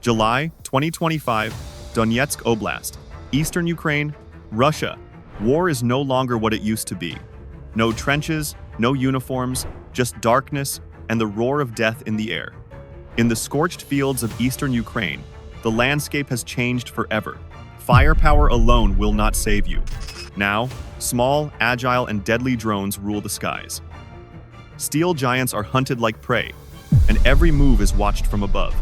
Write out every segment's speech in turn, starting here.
July 2025, Donetsk Oblast, Eastern Ukraine, Russia. War is no longer what it used to be. No trenches, no uniforms, just darkness and the roar of death in the air. In the scorched fields of eastern Ukraine, the landscape has changed forever. Firepower alone will not save you. Now, small, agile, and deadly drones rule the skies. Steel giants are hunted like prey, and every move is watched from above.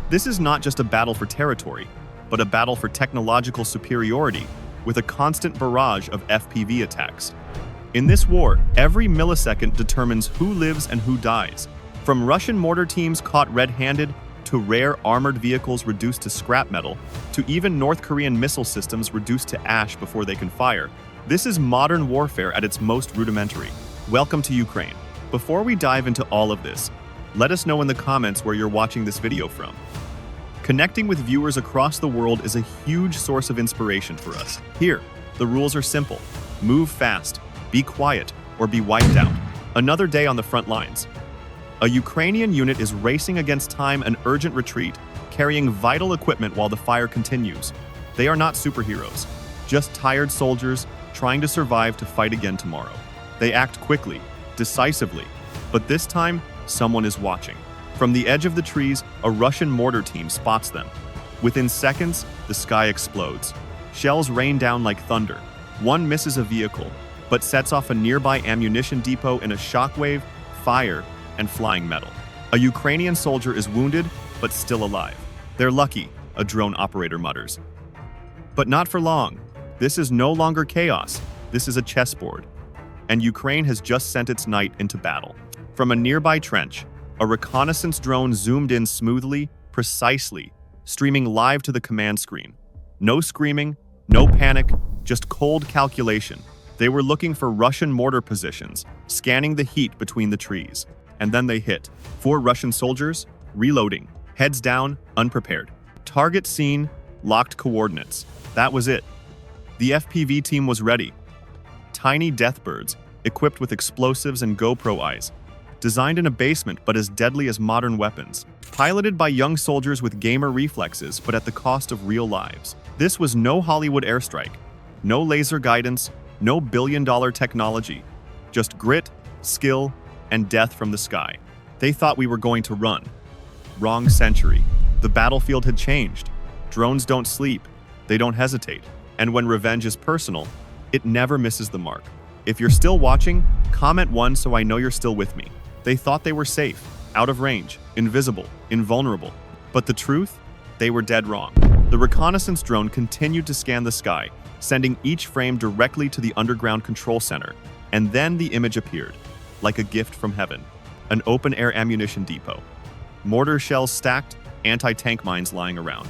This is not just a battle for territory, but a battle for technological superiority with a constant barrage of FPV attacks. In this war, every millisecond determines who lives and who dies. From Russian mortar teams caught red-handed, to rare armored vehicles reduced to scrap metal, to even North Korean missile systems reduced to ash before they can fire. This is modern warfare at its most rudimentary. Welcome to Ukraine. Before we dive into all of this, let us know in the comments where you're watching this video from. Connecting with viewers across the world is a huge source of inspiration for us. Here, the rules are simple. Move fast, be quiet, or be wiped out. Another day on the front lines. A Ukrainian unit is racing against time an urgent retreat, carrying vital equipment while the fire continues. They are not superheroes, just tired soldiers trying to survive to fight again tomorrow. They act quickly, decisively, but this time, someone is watching. From the edge of the trees, a Russian mortar team spots them. Within seconds, the sky explodes. Shells rain down like thunder. One misses a vehicle, but sets off a nearby ammunition depot in a shockwave, fire, and flying metal. A Ukrainian soldier is wounded, but still alive. They're lucky, a drone operator mutters. But not for long. This is no longer chaos. This is a chessboard. And Ukraine has just sent its knight into battle. From a nearby trench, a reconnaissance drone zoomed in smoothly, precisely, streaming live to the command screen. No screaming, no panic, just cold calculation. They were looking for Russian mortar positions, scanning the heat between the trees. And then they hit. 4 Russian soldiers, reloading, heads down, unprepared. Target seen, locked coordinates. That was it. The FPV team was ready. Tiny deathbirds, equipped with explosives and GoPro eyes. Designed in a basement but as deadly as modern weapons. Piloted by young soldiers with gamer reflexes but at the cost of real lives. This was no Hollywood airstrike. No laser guidance, no billion-dollar technology. Just grit, skill, and death from the sky. They thought we were going to run. Wrong century. The battlefield had changed. Drones don't sleep. They don't hesitate. And when revenge is personal, it never misses the mark. If you're still watching, comment 1 so I know you're still with me. They thought they were safe, out of range, invisible, invulnerable. But the truth? They were dead wrong. The reconnaissance drone continued to scan the sky, sending each frame directly to the underground control center. And then the image appeared. Like a gift from heaven. An open-air ammunition depot. Mortar shells stacked, anti-tank mines lying around.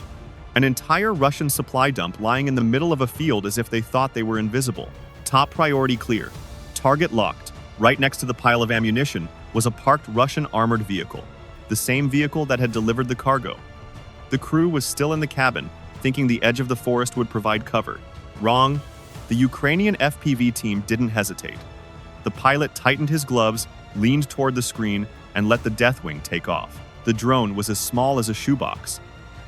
An entire Russian supply dump lying in the middle of a field as if they thought they were invisible. Top priority clear. Target locked. Right next to the pile of ammunition was a parked Russian armored vehicle. The same vehicle that had delivered the cargo. The crew was still in the cabin, thinking the edge of the forest would provide cover. Wrong. The Ukrainian FPV team didn't hesitate. The pilot tightened his gloves, leaned toward the screen, and let the Deathwing take off. The drone was as small as a shoebox,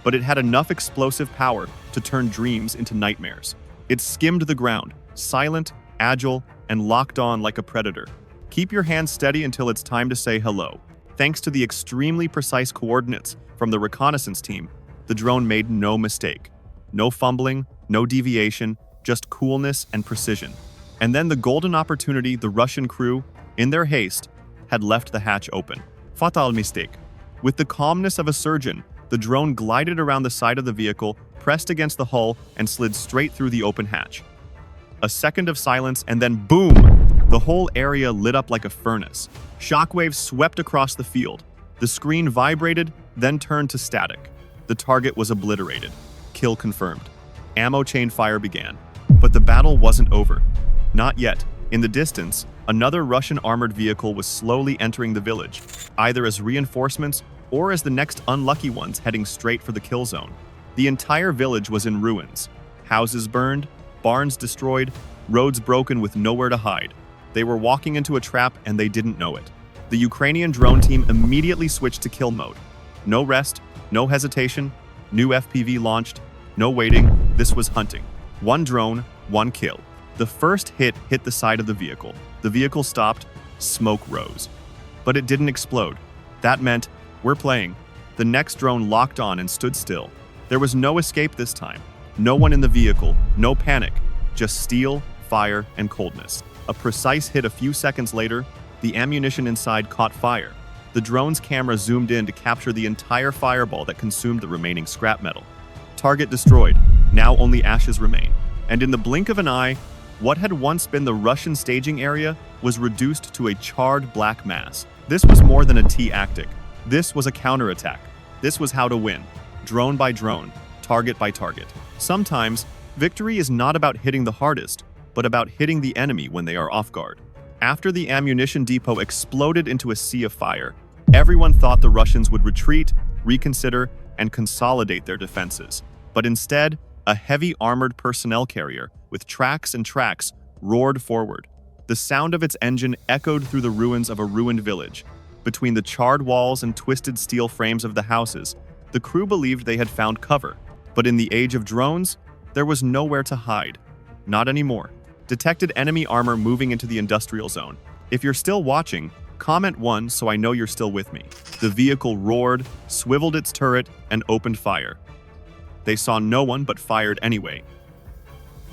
but it had enough explosive power to turn dreams into nightmares. It skimmed the ground, silent, agile, and locked on like a predator. Keep your hands steady until it's time to say hello. Thanks to the extremely precise coordinates from the reconnaissance team, the drone made no mistake. No fumbling, no deviation, just coolness and precision. And then the golden opportunity, the Russian crew, in their haste, had left the hatch open. Fatal mistake. With the calmness of a surgeon, the drone glided around the side of the vehicle, pressed against the hull, and slid straight through the open hatch. A second of silence, and then boom! The whole area lit up like a furnace. Shockwaves swept across the field. The screen vibrated, then turned to static. The target was obliterated. Kill confirmed. Ammo chain fire began. But the battle wasn't over. Not yet. In the distance, another Russian armored vehicle was slowly entering the village, either as reinforcements or as the next unlucky ones heading straight for the kill zone. The entire village was in ruins. Houses burned, barns destroyed, roads broken with nowhere to hide. They were walking into a trap and they didn't know it. The Ukrainian drone team immediately switched to kill mode. No rest, no hesitation, New FPV launched. No waiting, this was hunting. One drone, one kill. The first hit the side of the vehicle. The vehicle stopped, smoke rose. But it didn't explode. That meant, we're playing. The next drone locked on and stood still. There was no escape this time. No one in the vehicle, no panic, just steel, fire, and coldness. A precise hit a few seconds later, the ammunition inside caught fire. The drone's camera zoomed in to capture the entire fireball that consumed the remaining scrap metal. Target destroyed. Now only ashes remain. And in the blink of an eye, what had once been the Russian staging area was reduced to a charred black mass. This was more than a T-actic. This was a counterattack. This was how to win. Drone by drone, target by target. Sometimes, victory is not about hitting the hardest, but about hitting the enemy when they are off guard. After the ammunition depot exploded into a sea of fire, everyone thought the Russians would retreat, reconsider, and consolidate their defenses. But instead, a heavy armored personnel carrier with tracks and tracks roared forward. The sound of its engine echoed through the ruins of a ruined village. Between the charred walls and twisted steel frames of the houses, the crew believed they had found cover. But in the age of drones, there was nowhere to hide. Not anymore. Detected enemy armor moving into the industrial zone. If you're still watching, comment 1 so I know you're still with me. The vehicle roared, swiveled its turret, and opened fire. They saw no one but fired anyway.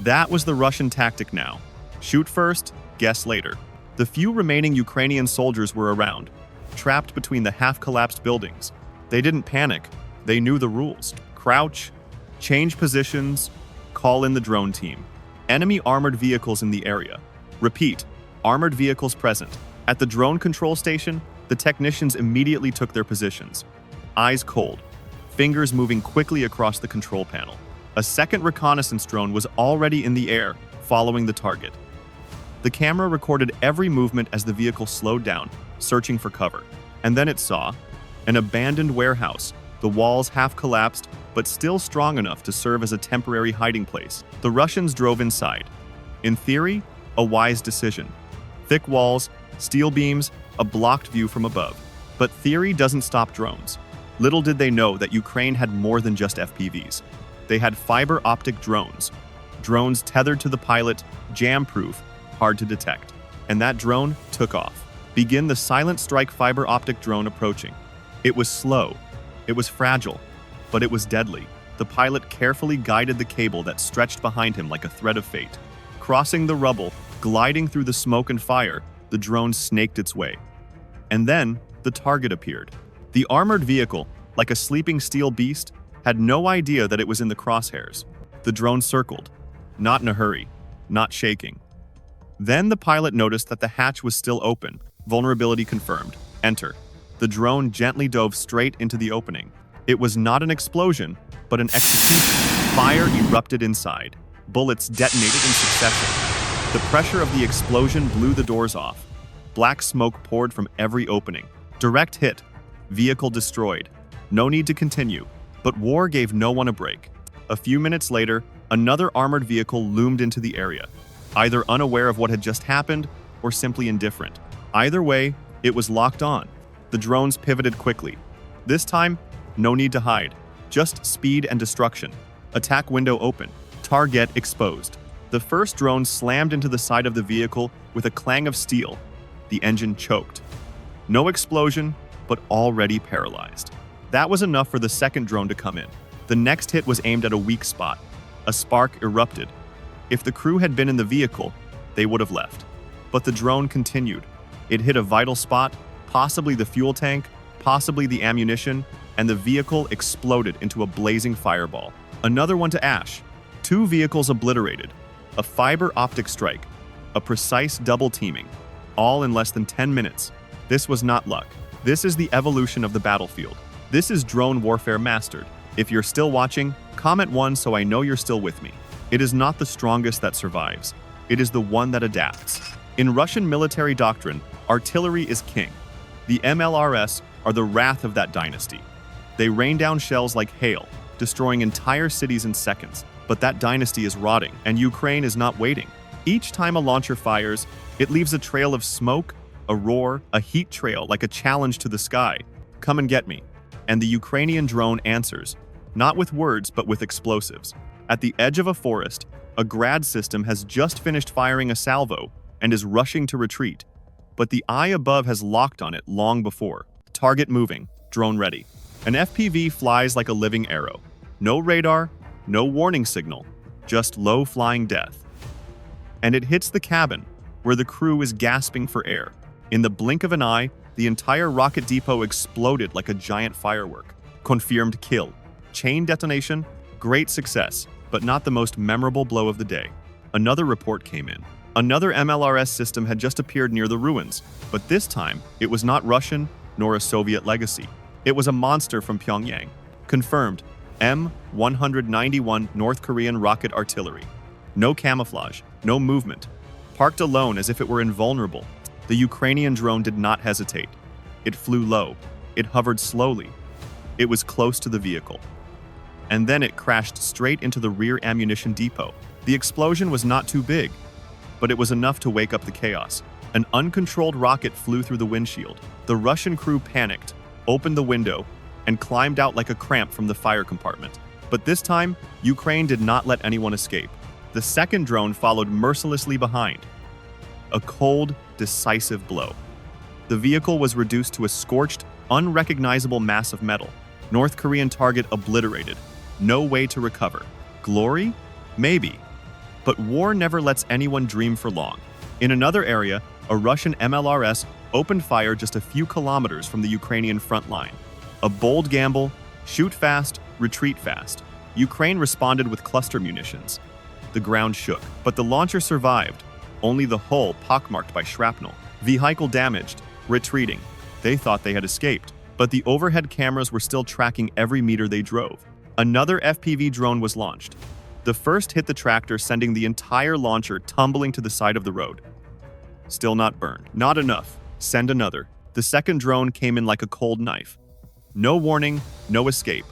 That was the Russian tactic now. Shoot first, guess later. The few remaining Ukrainian soldiers were around, trapped between the half-collapsed buildings. They didn't panic. They knew the rules. Crouch, change positions, call in the drone team. Enemy armored vehicles in the area. Repeat, armored vehicles present. At the drone control station, the technicians immediately took their positions. Eyes cold, fingers moving quickly across the control panel. A second reconnaissance drone was already in the air, following the target. The camera recorded every movement as the vehicle slowed down, searching for cover. And then it saw an abandoned warehouse, the walls half collapsed, but still strong enough to serve as a temporary hiding place. The Russians drove inside. In theory, a wise decision. Thick walls, steel beams, a blocked view from above. But theory doesn't stop drones. Little did they know that Ukraine had more than just FPVs. They had fiber optic drones. Drones tethered to the pilot, jam-proof, hard to detect. And that drone took off. Begin the silent strike fiber optic drone approaching. It was slow. It was fragile. But it was deadly. The pilot carefully guided the cable that stretched behind him like a thread of fate. Crossing the rubble, gliding through the smoke and fire, the drone snaked its way. And then, the target appeared. The armored vehicle, like a sleeping steel beast, had no idea that it was in the crosshairs. The drone circled, not in a hurry, not shaking. Then the pilot noticed that the hatch was still open. Vulnerability confirmed. Enter. The drone gently dove straight into the opening. It was not an explosion, but an execution. Fire erupted inside. Bullets detonated in succession. The pressure of the explosion blew the doors off. Black smoke poured from every opening. Direct hit. Vehicle destroyed. No need to continue. But war gave no one a break. A few minutes later, another armored vehicle loomed into the area, either unaware of what had just happened or simply indifferent. Either way, it was locked on. The drones pivoted quickly. This time, no need to hide. Just speed and destruction. Attack window open. Target exposed. The first drone slammed into the side of the vehicle with a clang of steel. The engine choked. No explosion, but already paralyzed. That was enough for the second drone to come in. The next hit was aimed at a weak spot. A spark erupted. If the crew had been in the vehicle, they would have left. But the drone continued. It hit a vital spot, possibly the fuel tank, possibly the ammunition, and the vehicle exploded into a blazing fireball. Another one to ash. 2 vehicles obliterated. A fiber optic strike. A precise double teaming. All in less than 10 minutes. This was not luck. This is the evolution of the battlefield. This is drone warfare mastered. If you're still watching, comment 1 so I know you're still with me. It is not the strongest that survives. It is the one that adapts. In Russian military doctrine, artillery is king. The MLRS are the wrath of that dynasty. They rain down shells like hail, destroying entire cities in seconds. But that dynasty is rotting, and Ukraine is not waiting. Each time a launcher fires, it leaves a trail of smoke, a roar, a heat trail like a challenge to the sky. Come and get me. And the Ukrainian drone answers. not with words but with explosives. At the edge of a forest, a grad system has just finished firing a salvo and is rushing to retreat. But the eye above has locked on it long before. Target moving, drone ready. An FPV flies like a living arrow. No radar, no warning signal, just low-flying death. And it hits the cabin, where the crew is gasping for air. In the blink of an eye, the entire rocket depot exploded like a giant firework. Confirmed kill. Chain detonation, great success, but not the most memorable blow of the day. Another report came in. Another MLRS system had just appeared near the ruins, but this time, it was not Russian nor a Soviet legacy. It was a monster from Pyongyang. Confirmed, M191 North Korean rocket artillery. No camouflage, no movement. Parked alone as if it were invulnerable, the Ukrainian drone did not hesitate. It flew low. It hovered slowly. It was close to the vehicle. And then it crashed straight into the rear ammunition depot. The explosion was not too big, but it was enough to wake up the chaos. An uncontrolled rocket flew through the windshield. The Russian crew panicked, opened the window, and climbed out like a cramp from the fire compartment. But this time, Ukraine did not let anyone escape. The second drone followed mercilessly behind. A cold, decisive blow. The vehicle was reduced to a scorched, unrecognizable mass of metal. North Korean target obliterated. No way to recover. Glory? Maybe. But war never lets anyone dream for long. In another area, a Russian MLRS opened fire just a few kilometers from the Ukrainian front line. A bold gamble, shoot fast, retreat fast. Ukraine responded with cluster munitions. The ground shook, but the launcher survived, only the hull pockmarked by shrapnel. Vehicle damaged, retreating. They thought they had escaped, but the overhead cameras were still tracking every meter they drove. Another FPV drone was launched. The first hit the tractor, sending the entire launcher tumbling to the side of the road. Still not burned. Not enough. Send another. The second drone came in like a cold knife. No warning, no escape.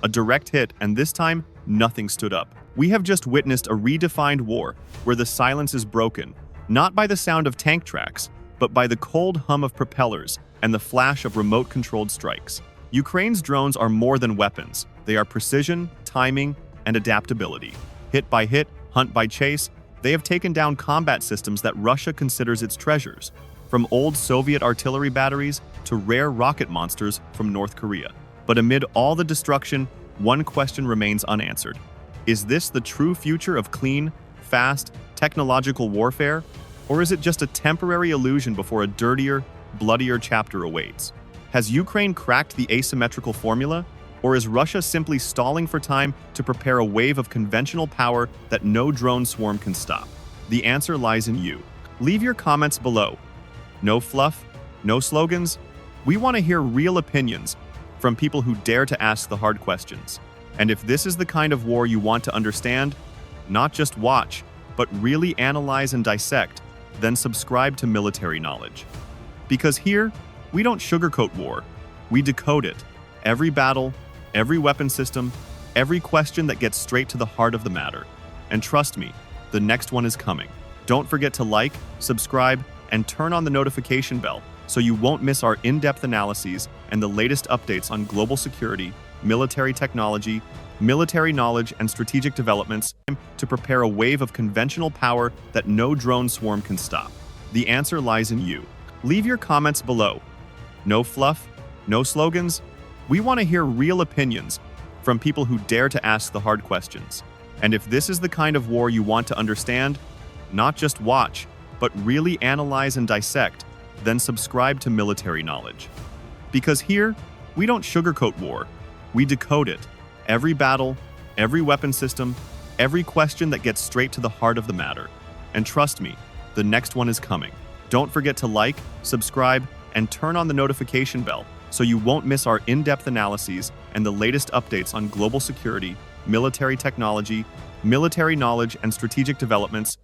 A direct hit, and this time, nothing stood up. We have just witnessed a redefined war where the silence is broken, not by the sound of tank tracks, but by the cold hum of propellers and the flash of remote-controlled strikes. Ukraine's drones are more than weapons. They are precision, timing, and adaptability. Hit by hit, hunt by chase, they have taken down combat systems that Russia considers its treasures, from old Soviet artillery batteries to rare rocket monsters from North Korea. But amid all the destruction, one question remains unanswered. Is this the true future of clean, fast, technological warfare? Or is it just a temporary illusion before a dirtier, bloodier chapter awaits? Has Ukraine cracked the asymmetrical formula? Or is Russia simply stalling for time to prepare a wave of conventional power that no drone swarm can stop? The answer lies in you. Leave your comments below. No fluff, no slogans. We want to hear real opinions from people who dare to ask the hard questions. And if this is the kind of war you want to understand, not just watch, but really analyze and dissect, then subscribe to Military Knowledge. Because here, we don't sugarcoat war, we decode it. Every battle, every weapon system, every question that gets straight to the heart of the matter. And trust me, the next one is coming. Don't forget to like, subscribe, and turn on the notification bell so you won't miss our in-depth analyses and the latest updates on global security, military technology, military knowledge, and strategic developments to prepare a wave of conventional power that no drone swarm can stop. The answer lies in you. Leave your comments below. No fluff, no slogans. We want to hear real opinions from people who dare to ask the hard questions. And if this is the kind of war you want to understand, not just watch, but really analyze and dissect, then subscribe to Military Knowledge. Because here, we don't sugarcoat war, we decode it. Every battle, every weapon system, every question that gets straight to the heart of the matter. And trust me, the next one is coming. Don't forget to like, subscribe, and turn on the notification bell so you won't miss our in-depth analyses and the latest updates on global security, military technology, military knowledge, and strategic developments